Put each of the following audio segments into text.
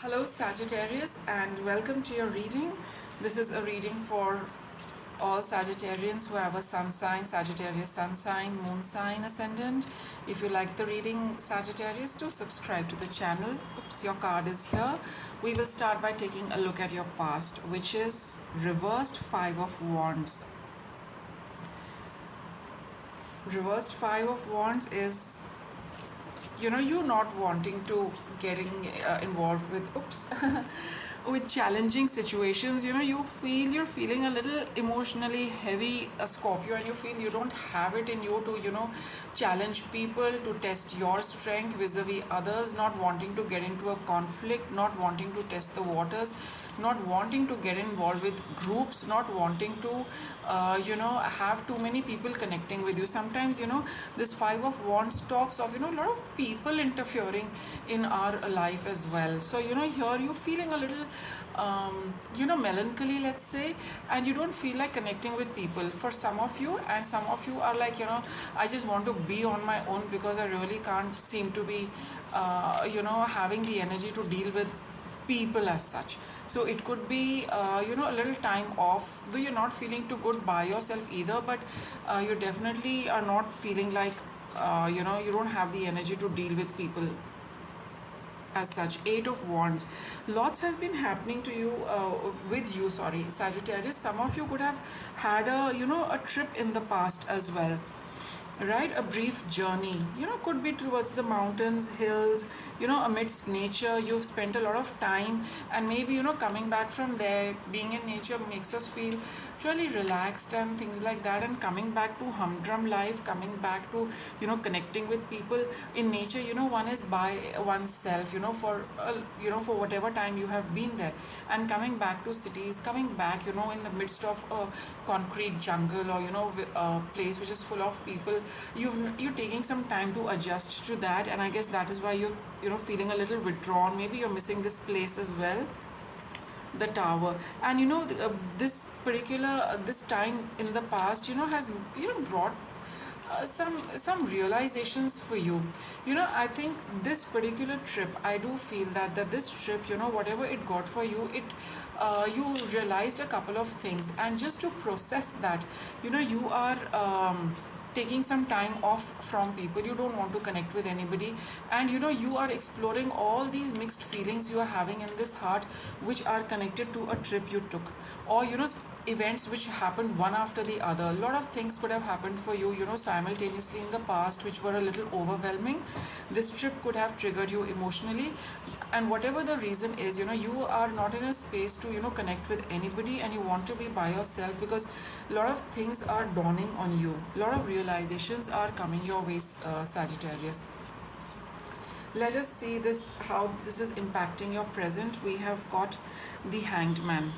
Hello Sagittarius, and welcome to your reading. This is a reading for all Sagittarians who have a sun sign, Sagittarius sun sign, moon sign, ascendant. If you like the reading, Sagittarius, do subscribe to the channel. Oops, your card is here. We will start by taking a look at your past, which is reversed Five of Wands. Reversed Five of Wands is you not wanting to getting involved with with challenging situations. You feel you're feeling a little emotionally heavy, a Scorpio, and you feel you don't have it in you to challenge people, to test your strength vis-a-vis others, not wanting to get into a conflict, not wanting to test the waters, not wanting to get involved with groups, not wanting to have too many people connecting with you. Sometimes this Five of Wands talks of a lot of people interfering in our life as well. So here you're feeling a little melancholy, let's say, and you don't feel like connecting with people for some of you, and some of you are like, I just want to be on my own because I really can't seem to be having the energy to deal with people as such. So it could be a little time off, though you're not feeling too good by yourself either, but you definitely are not feeling like you don't have the energy to deal with people as such. Eight of Wands, lots has been happening to you, with you, sorry, Sagittarius. Some of you could have had a trip in the past as well, right? A brief journey, could be towards the mountains, hills, amidst nature. You've spent a lot of time, and maybe coming back from there, being in nature makes us feel really relaxed and things like that, and coming back to humdrum life, coming back to connecting with people in nature. One is by oneself, for whatever time you have been there, and coming back to cities, coming back in the midst of a concrete jungle, or a place which is full of people. You're taking some time to adjust to that, and I guess that is why you're feeling a little withdrawn. Maybe you're missing this place as well, the Tower. And this time in the past has brought some realizations for you. I think this particular trip, I do feel that this trip, whatever it got for you, it you realized a couple of things, and just to process that, you are taking some time off from people. You don't want to connect with anybody, and you are exploring all these mixed feelings you are having in this heart, which are connected to a trip you took, or events which happened one after the other. A lot of things could have happened for you, simultaneously in the past, which were a little overwhelming. This trip could have triggered you emotionally, and whatever the reason is, you are not in a space to connect with anybody, and you want to be by yourself because a lot of things are dawning on you. A lot of realizations are coming your way, Sagittarius. Let us see this, how this is impacting your present. We have got the Hanged Man,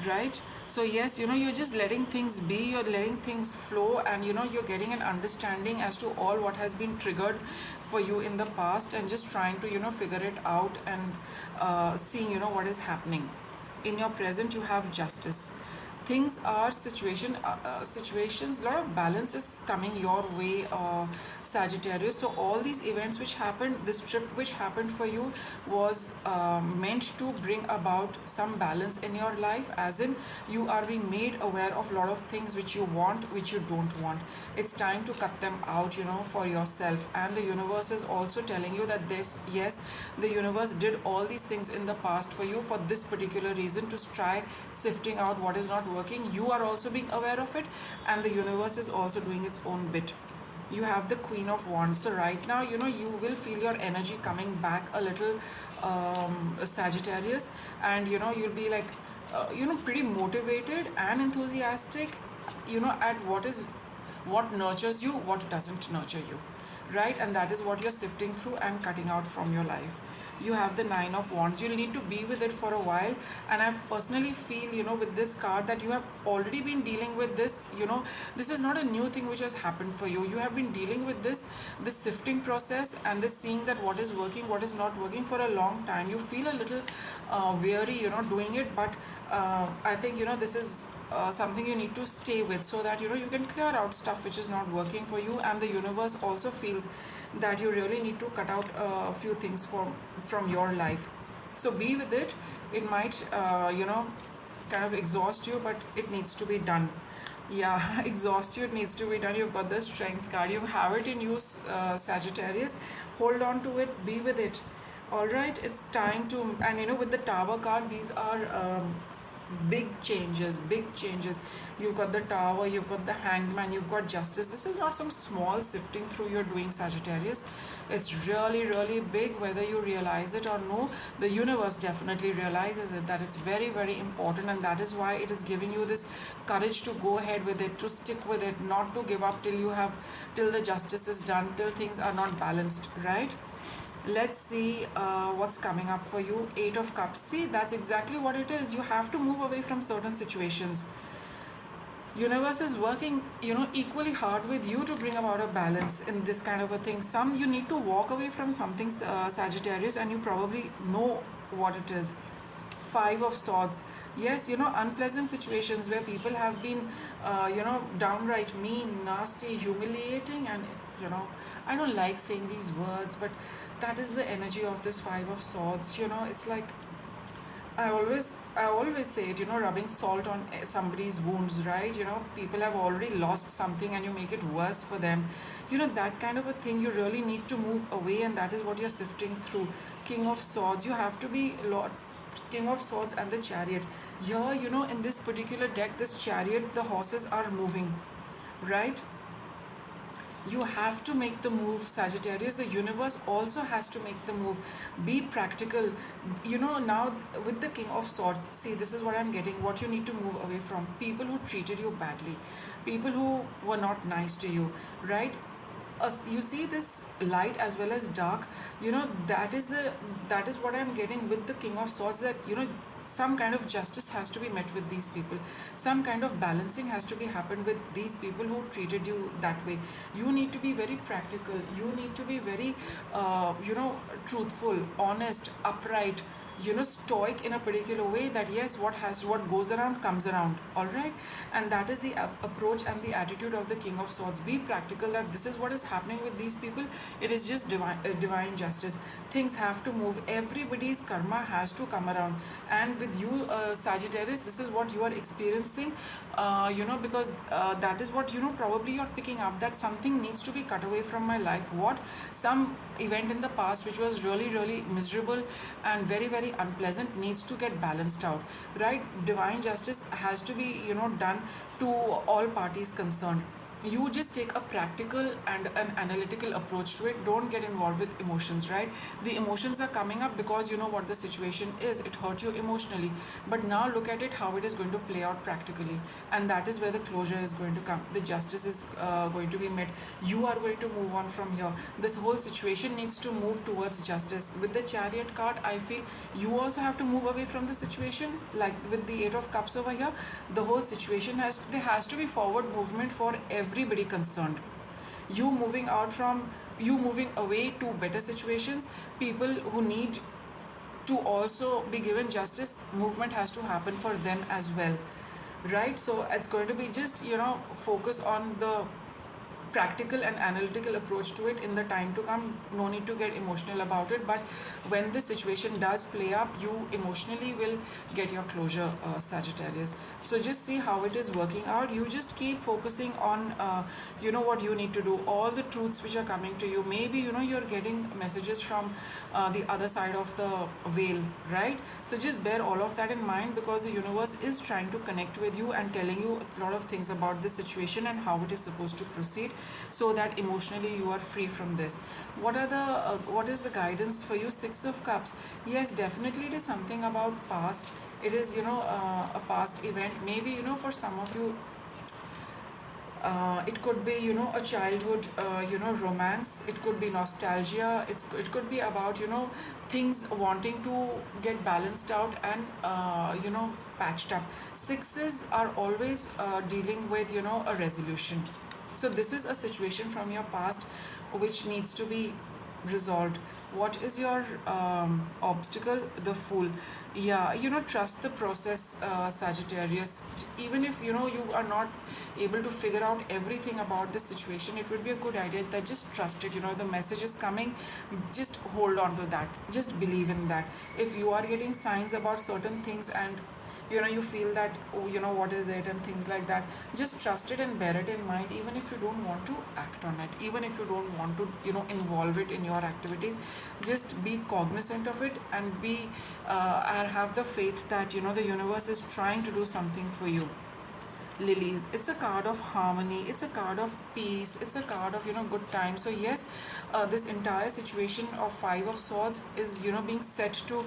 right? So yes, you're just letting things be, you're letting things flow, and you're getting an understanding as to all what has been triggered for you in the past, and just trying to figure it out, and seeing what is happening. In your present, you have Justice. Things are situations, a lot of balance is coming your way, Sagittarius. So all these events which happened, this trip which happened for you, was meant to bring about some balance in your life, as in you are being made aware of a lot of things which you want, which you don't want. It's time to cut them out, for yourself. And the universe is also telling you that the universe did all these things in the past for you for this particular reason, to try sifting out what is not working. You are also being aware of it, and the universe is also doing its own bit. You have the Queen of Wands. So right now, you will feel your energy coming back a little, Sagittarius, and you'll be like, pretty motivated and enthusiastic, at what nurtures you, what doesn't nurture you, right? And that is what you're sifting through and cutting out from your life. You have the Nine of Wands. You'll need to be with it for a while, and I personally feel with this card that you have already been dealing with this. This is not a new thing which has happened for you. You have been dealing with this sifting process, and this seeing that what is working, what is not working, for a long time. You feel a little weary doing it, but I think this is something you need to stay with, so that you can clear out stuff which is not working for you. And the universe also feels that you really need to cut out a few things from your life. So be with it. It might kind of exhaust you, but it needs to be done. Yeah, exhaust you, it needs to be done. You've got the strength card, you have it in you, Sagittarius. Hold on to it, be with it. All right, it's time to, and with the Tower card, these are big changes, big changes. You've got the Tower, you've got the Hangman, you've got Justice. This is not some small sifting through you're doing, Sagittarius. It's really, really big, whether you realize it or no. The universe definitely realizes it, that it's very, very important, and that is why it is giving you this courage to go ahead with it, to stick with it, not to give up till the justice is done, till things are not balanced, right? Let's see what's coming up for you. Eight of Cups. See, that's exactly what it is. You have to move away from certain situations. Universe is working equally hard with you to bring about a balance in this kind of a thing. Some you need to walk away from something, Sagittarius, and you probably know what it is. Five of Swords. Yes, unpleasant situations where people have been downright mean, nasty, humiliating, and I don't like saying these words, but that is the energy of this Five of Swords. It's like I always say it, rubbing salt on somebody's wounds, right? People have already lost something and you make it worse for them. That kind of a thing, you really need to move away, and that is what you're sifting through. King of Swords, you have to be King of Swords and the Chariot. Here, in this particular deck, this Chariot, the horses are moving, right? You have to make the move, Sagittarius. The universe also has to make the move. Be practical. Now with the King of Swords, see, this is what I'm getting. What you need to move away from: people who treated you badly, people who were not nice to you, right? You see this light as well as dark. That is what I'm getting with the King of Swords, that some kind of justice has to be met with these people, some kind of balancing has to be happened with these people who treated you that way. You need to be very practical, you need to be very truthful, honest, upright, stoic in a particular way, that yes, what goes around comes around. All right, and that is the approach and the attitude of the King of Swords. Be practical, that this is what is happening with these people. It is just divine justice. Things have to move, everybody's karma has to come around. And with you, Sagittarius, this is what you are experiencing, because that is what probably you're picking up, that something needs to be cut away from my life. What? Some event in the past which was really, really miserable and very, very unpleasant needs to get balanced out, right? Divine justice has to be done to all parties concerned. You just take a practical and an analytical approach to it. Don't get involved with emotions, right? The emotions are coming up because you know what the situation is, it hurt you emotionally, but now look at it how it is going to play out practically, and that is where the closure is going to come. The justice is going to be met. You are going to move on from here. This whole situation needs to move towards justice. With the Chariot card, I feel you also have to move away from the situation, like with the Eight of Cups over here. The whole situation there has to be forward movement for everybody concerned. You moving away to better situations. People who need to also be given justice, movement has to happen for them as well, right? So it's going to be just focus on the practical and analytical approach to it in the time to come. No need to get emotional about it, but when this situation does play up, you emotionally will get your closure, Sagittarius. So just see how it is working out. You just keep focusing on what you need to do, all the truths which are coming to you. Maybe you're getting messages from the other side of the veil, right? So just bear all of that in mind, because the universe is trying to connect with you and telling you a lot of things about this situation and how it is supposed to proceed, so that emotionally you are free from this. What is the guidance for you? Six of Cups. Yes, definitely it is something about past. It is a past event. Maybe for some of you, it could be a childhood romance. It could be nostalgia. It could be about things wanting to get balanced out and patched up. Sixes are always dealing with a resolution. So this is a situation from your past which needs to be resolved. What is your obstacle? The Fool. Yeah, trust the process, Sagittarius. Even if you are not able to figure out everything about the situation, it would be a good idea that just trust it. The message is coming, just hold on to that, just believe in that. If you are getting signs about certain things, and you feel that, oh, what is it, and things like that, just trust it and bear it in mind. Even if you don't want to act on it, even if you don't want to involve it in your activities, just be cognizant of it, and and have the faith that the universe is trying to do something for you. Lilies, it's a card of harmony, it's a card of peace, it's a card of good time. So yes, this entire situation of Five of Swords is being set to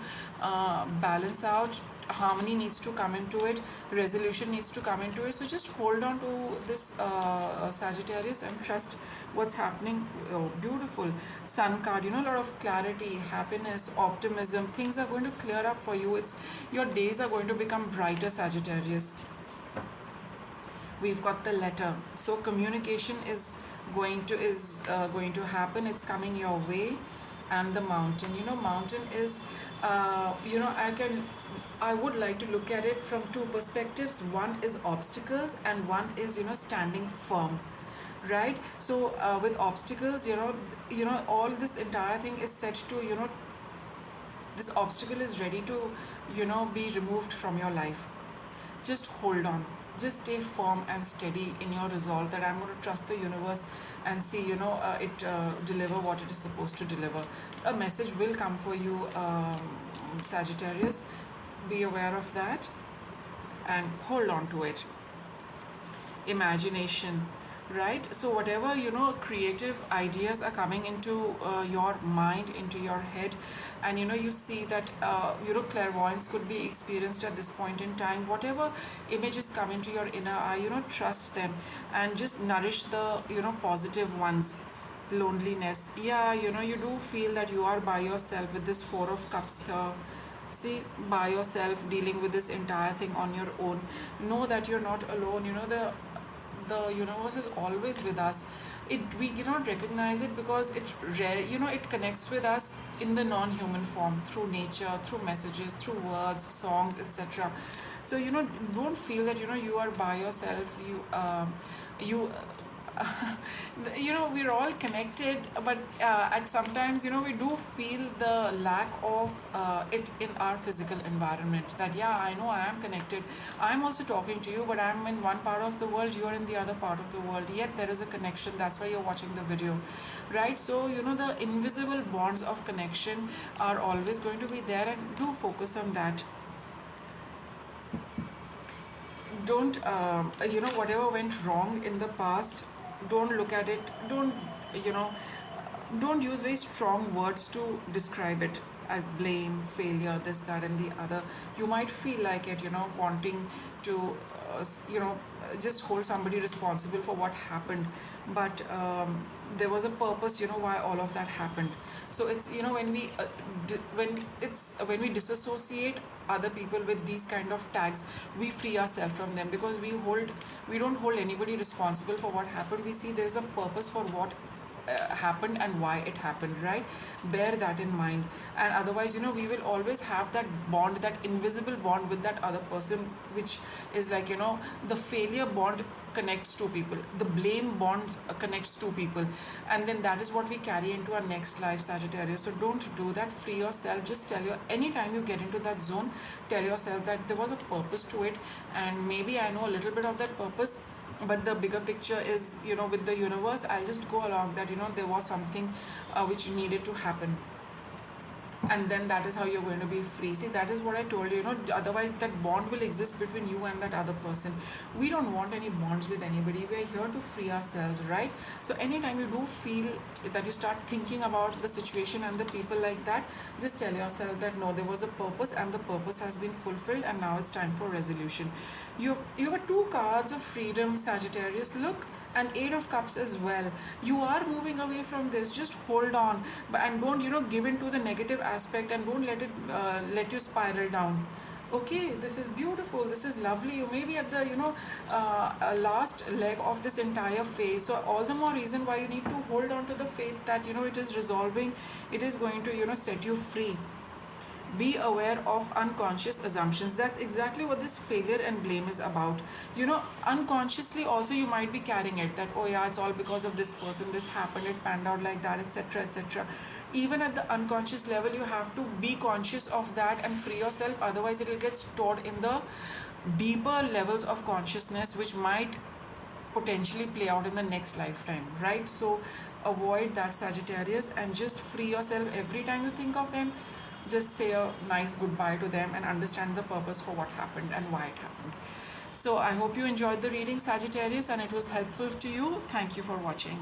balance out. Harmony needs to come into it, resolution needs to come into it. So just hold on to this, Sagittarius, and trust what's happening. Oh, beautiful Sun card, a lot of clarity, happiness, optimism. Things are going to clear up for you. It's Your days are going to become brighter, Sagittarius. We've got the Letter. So communication is going to happen, it's coming your way. And the Mountain. Mountain is, I would like to look at it from two perspectives. One is obstacles, and one is standing firm, right? So with obstacles, all this entire thing is set to, this obstacle is ready to be removed from your life. Just hold on, just stay firm and steady in your resolve that I'm going to trust the universe and see it deliver what it is supposed to deliver. A message will come for you, Sagittarius. Be aware of that and hold on to it. Imagination, right? So whatever creative ideas are coming into your mind, into your head, and you see that clairvoyance could be experienced at this point in time. Whatever images come into your inner eye, trust them, and just nourish the positive ones. Loneliness, yeah, you do feel that you are by yourself with this Four of Cups here. See, by yourself, dealing with this entire thing on your own. Know that you're not alone. The universe is always with us. We cannot recognize it because it connects with us in the non-human form, through nature, through messages, through words, songs, etc. So don't feel that you are by yourself. You we're all connected, but at sometimes we do feel the lack of it in our physical environment. That, yeah, I know I am connected, I'm also talking to you, but I'm in one part of the world, you are in the other part of the world, yet there is a connection. That's why you're watching the video, right? So the invisible bonds of connection are always going to be there, and do focus on that. Don't whatever went wrong in the past, don't look at it, you know don't use very strong words to describe it as blame, failure, this, that, and the other. You might feel like it, wanting to just hold somebody responsible for what happened, but there was a purpose, why all of that happened. So it's when we disassociate other people with these kind of tags, we free ourselves from them, because we don't hold anybody responsible for what happened. We see there's a purpose for what happened and why it happened, right? Bear that in mind. And otherwise, we will always have that bond, that invisible bond with that other person, which is like, the failure bond connects two people, the blame bond connects two people, and then that is what we carry into our next life, Sagittarius. So don't do that. Free yourself. Just anytime you get into that zone, tell yourself that there was a purpose to it, and maybe I know a little bit of that purpose, but the bigger picture is, with the universe, I'll just go along that, there was something which needed to happen, and then that is how you're going to be free. See, that is what I told you, otherwise that bond will exist between you and that other person. We don't want any bonds with anybody. We are here to free ourselves, right? So anytime you do feel that you start thinking about the situation and the people like that, just tell yourself that no, there was a purpose, and the purpose has been fulfilled, and now it's time for resolution. You got two cards of freedom, Sagittarius. Look, and Eight of Cups as well. You are moving away from this. Just hold on, and don't give in to the negative aspect, and don't let you spiral down. Okay, this is beautiful, this is lovely. You may be at the last leg of this entire phase, so all the more reason why you need to hold on to the faith that it is resolving, it is going to set you free. Be aware of unconscious assumptions. That's exactly what this failure and blame is about. Unconsciously also you might be carrying it that, oh yeah, it's all because of this person, this happened, it panned out like that, etc., etc. Even at the unconscious level, you have to be conscious of that and free yourself, otherwise it will get stored in the deeper levels of consciousness, which might potentially play out in the next lifetime, right? So avoid that, Sagittarius, and just free yourself every time you think of them. Just say a nice goodbye to them and understand the purpose for what happened and why it happened. So I hope you enjoyed the reading, Sagittarius, and it was helpful to you. Thank you for watching.